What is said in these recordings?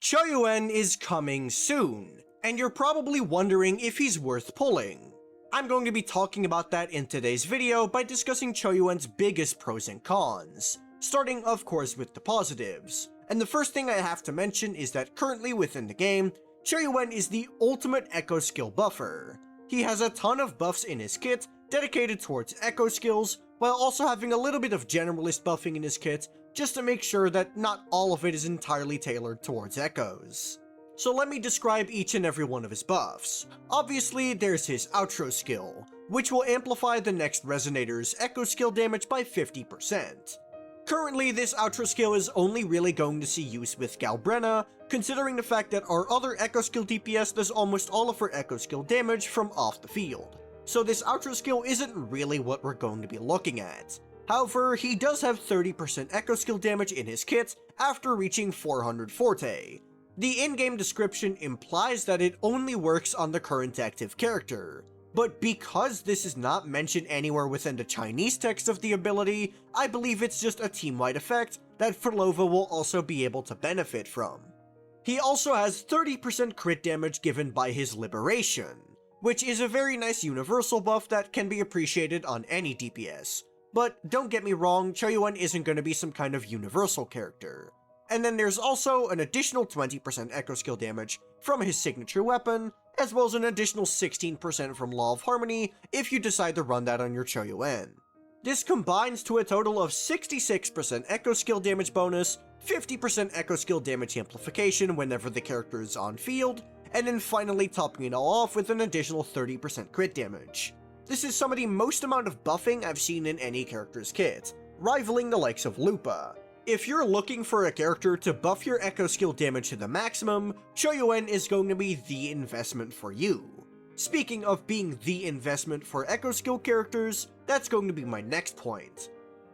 Qiuyuan is coming soon, and you're probably wondering if he's worth pulling. I'm going to be talking about that in today's video by discussing Qiuyuan's biggest pros and cons, starting of course with the positives. And the first thing I have to mention is that currently within the game, Qiuyuan is the ultimate echo skill buffer. He has a ton of buffs in his kit dedicated towards echo skills, while also having a little bit of generalist buffing in his kit just to make sure that not all of it is entirely tailored towards echoes. So let me describe each and every one of his buffs. Obviously, there's his outro skill, which will amplify the next Resonator's echo skill damage by 50%. Currently, this outro skill is only really going to see use with Galbrena, considering the fact that our other echo skill DPS does almost all of her echo skill damage from off the field. So this outro skill isn't really what we're going to be looking at. However, he does have 30% echo skill damage in his kit after reaching 400 Forte. The in-game description implies that it only works on the current active character, but because this is not mentioned anywhere within the Chinese text of the ability, I believe it's just a team-wide effect that Phrolova will also be able to benefit from. He also has 30% crit damage given by his Liberation, which is a very nice universal buff that can be appreciated on any DPS. But don't get me wrong, Qiuyuan isn't going to be some kind of universal character. And then there's also an additional 20% echo skill damage from his signature weapon, as well as an additional 16% from Law of Harmony if you decide to run that on your Qiuyuan. This combines to a total of 66% echo skill damage bonus, 50% echo skill damage amplification whenever the character is on field, and then finally topping it all off with an additional 30% crit damage. This is some of the most amount of buffing I've seen in any character's kit, rivaling the likes of Lupa. If you're looking for a character to buff your echo skill damage to the maximum, Qiuyuan is going to be the investment for you. Speaking of being the investment for echo skill characters, that's going to be my next point.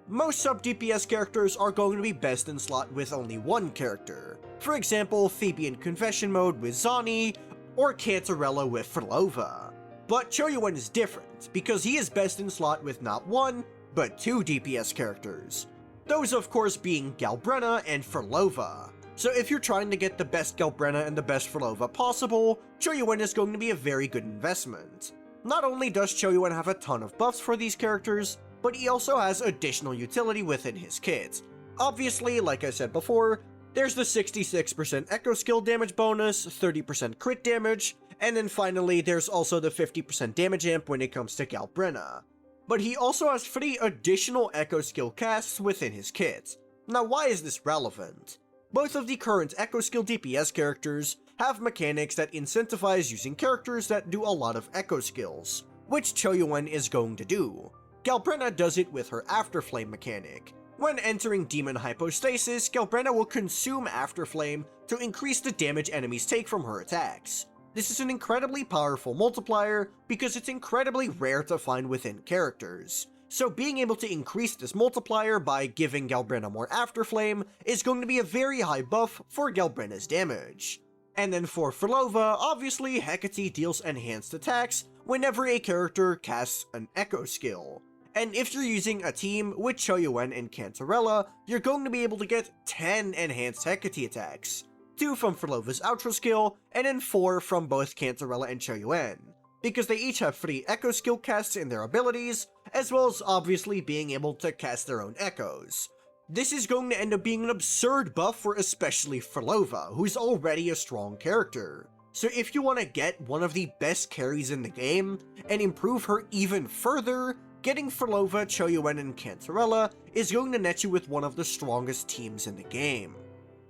Most sub-DPS characters are going to be best in slot with only one character. For example, Phoebe in Confession Mode with Zani, or Cantarella with Phrolova. But Qiuyuan is different, because he is best in slot with not one, but two DPS characters. Those of course being Galbrena and Phrolova. So if you're trying to get the best Galbrena and the best Phrolova possible, Qiuyuan is going to be a very good investment. Not only does Qiuyuan have a ton of buffs for these characters, but he also has additional utility within his kit. Obviously, like I said before, there's the 66% echo skill damage bonus, 30% crit damage, and then finally there's also the 50% damage amp when it comes to Galbrena. But he also has 3 additional echo skill casts within his kit. Now why is this relevant? Both of the current echo skill DPS characters have mechanics that incentivize using characters that do a lot of echo skills, which Qiuyuan is going to do. Galbrena does it with her Afterflame mechanic. When entering Demon Hypostasis, Galbrena will consume Afterflame to increase the damage enemies take from her attacks. This is an incredibly powerful multiplier because it's incredibly rare to find within characters. So being able to increase this multiplier by giving Galbrena more Afterflame is going to be a very high buff for Galbrena's damage. And then for Phrolova, obviously Hecate deals enhanced attacks whenever a character casts an echo skill. And if you're using a team with Qiuyuan and Cantarella, you're going to be able to get 10 enhanced Hecate attacks. 2 from Phrolova's outro skill, and then 4 from both Cantarella and Qiuyuan, because they each have 3 echo skill casts in their abilities, as well as obviously being able to cast their own echoes. This is going to end up being an absurd buff for especially Phrolova, who's already a strong character. So if you want to get one of the best carries in the game, and improve her even further, getting Phrolova, Qiuyuan, and Cantarella is going to net you with one of the strongest teams in the game.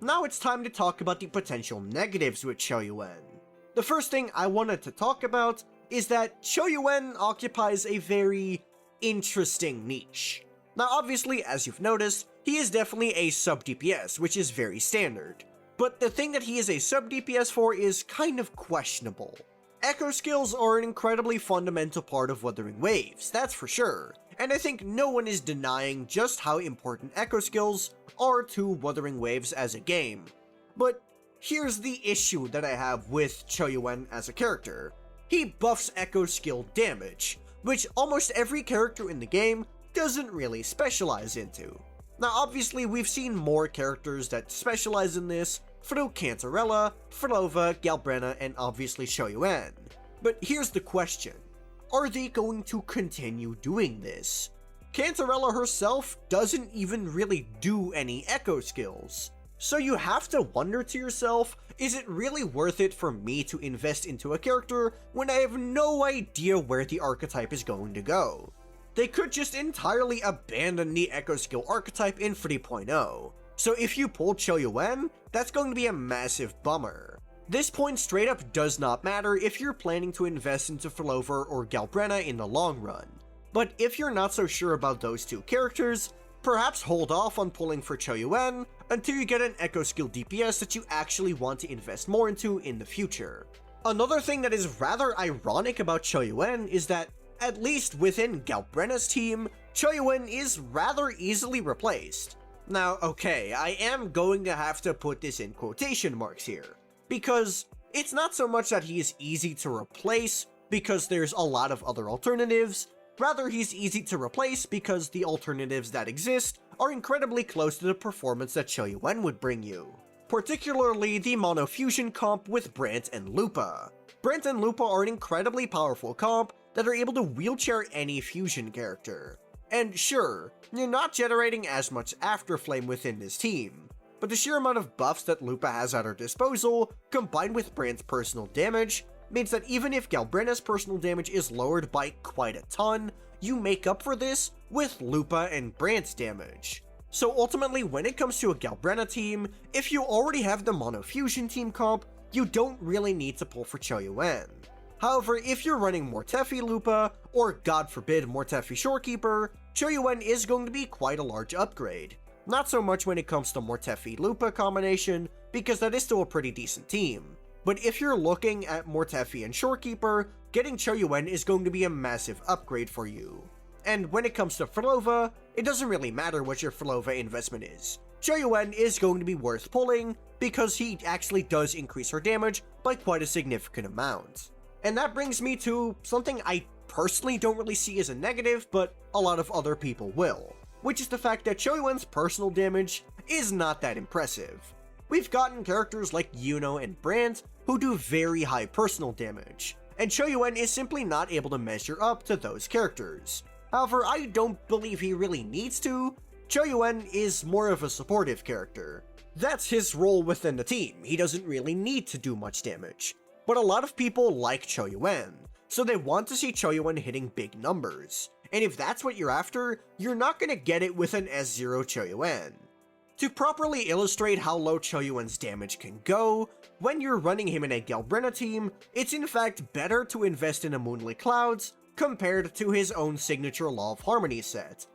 Now it's time to talk about the potential negatives with Qiuyuan. The first thing I wanted to talk about is that Qiuyuan occupies a very interesting niche. Now obviously, as you've noticed, he is definitely a sub-DPS, which is very standard. But the thing that he is a sub-DPS for is kind of questionable. Echo skills are an incredibly fundamental part of Wuthering Waves, that's for sure, and I think no one is denying just how important echo skills are to Wuthering Waves as a game. But here's the issue that I have with Qiuyuan as a character. He buffs echo skill damage, which almost every character in the game doesn't really specialize into. Now obviously we've seen more characters that specialize in this. through Cantarella, Phrolova, Galbrena, and obviously Qiuyuan. But here's the question. Are they going to continue doing this? Cantarella herself doesn't even really do any echo skills. So you have to wonder to yourself, is it really worth it for me to invest into a character when I have no idea where the archetype is going to go? They could just entirely abandon the echo skill archetype in 3.0. So if you pull Qiuyuan, that's going to be a massive bummer. This point straight up does not matter if you're planning to invest into Phrolova or Galbrena in the long run. But if you're not so sure about those two characters, perhaps hold off on pulling for Qiuyuan until you get an echo skill DPS that you actually want to invest more into in the future. Another thing that is rather ironic about Qiuyuan is that, at least within Galbrena's team, Qiuyuan is rather easily replaced. Now, okay, I am going to have to put this in quotation marks here, because it's not so much that he is easy to replace because there's a lot of other alternatives, rather he's easy to replace because the alternatives that exist are incredibly close to the performance that Qiuyuan would bring you. Particularly the mono fusion comp with Brant and Lupa. Brant and Lupa are an incredibly powerful comp that are able to wheelchair any fusion character. And sure, you're not generating as much Afterflame within this team, but the sheer amount of buffs that Lupa has at her disposal, combined with Brant's personal damage, means that even if Galbrena's personal damage is lowered by quite a ton, you make up for this with Lupa and Brant's damage. So ultimately, when it comes to a Galbrena team, if you already have the mono fusion team comp, you don't really need to pull for Qiuyuan. However, if you're running Mortefi Lupa, or god forbid Mortefi Shorekeeper, Qiuyuan is going to be quite a large upgrade. Not so much when it comes to Mortefi Lupa combination, because that is still a pretty decent team. But if you're looking at Mortefi and Shorekeeper, getting Qiuyuan is going to be a massive upgrade for you. And when it comes to Phrolova, it doesn't really matter what your Phrolova investment is. Qiuyuan is going to be worth pulling, because he actually does increase her damage by quite a significant amount. And that brings me to something I personally don't really see as a negative, but a lot of other people will, which is the fact that Qiuyuan's personal damage is not that impressive. We've gotten characters like Yuno and Brant who do very high personal damage, and Qiuyuan is simply not able to measure up to those characters. However, I don't believe he really needs to. Qiuyuan is more of a supportive character. That's his role within the team, he doesn't really need to do much damage. But a lot of people like Qiuyuan, so they want to see Qiuyuan hitting big numbers. And if that's what you're after, you're not going to get it with an S0 Qiuyuan. To properly illustrate how low Qiuyuan's damage can go, when you're running him in a Galbrena team, it's in fact better to invest in a Moonlit Clouds compared to his own signature Law of Harmony set.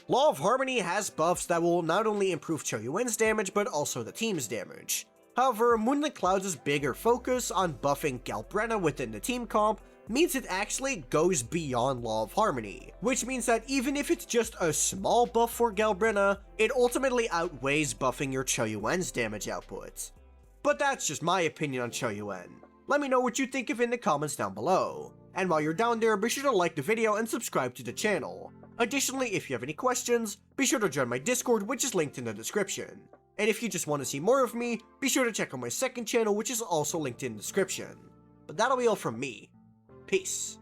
Law of Harmony has buffs that will not only improve Qiuyuan's damage but also the team's damage. However, Moonlit Clouds' bigger focus on buffing Galbrena within the team comp means it actually goes beyond Law of Harmony, which means that even if it's just a small buff for Galbrena, it ultimately outweighs buffing your Qiuyuan's damage output. But that's just my opinion on Qiuyuan. Let me know what you think of in the comments down below. And while you're down there, be sure to like the video and subscribe to the channel. Additionally, if you have any questions, be sure to join my Discord, which is linked in the description. And if you just want to see more of me, be sure to check out my second channel, which is also linked in the description. But that'll be all from me. Peace.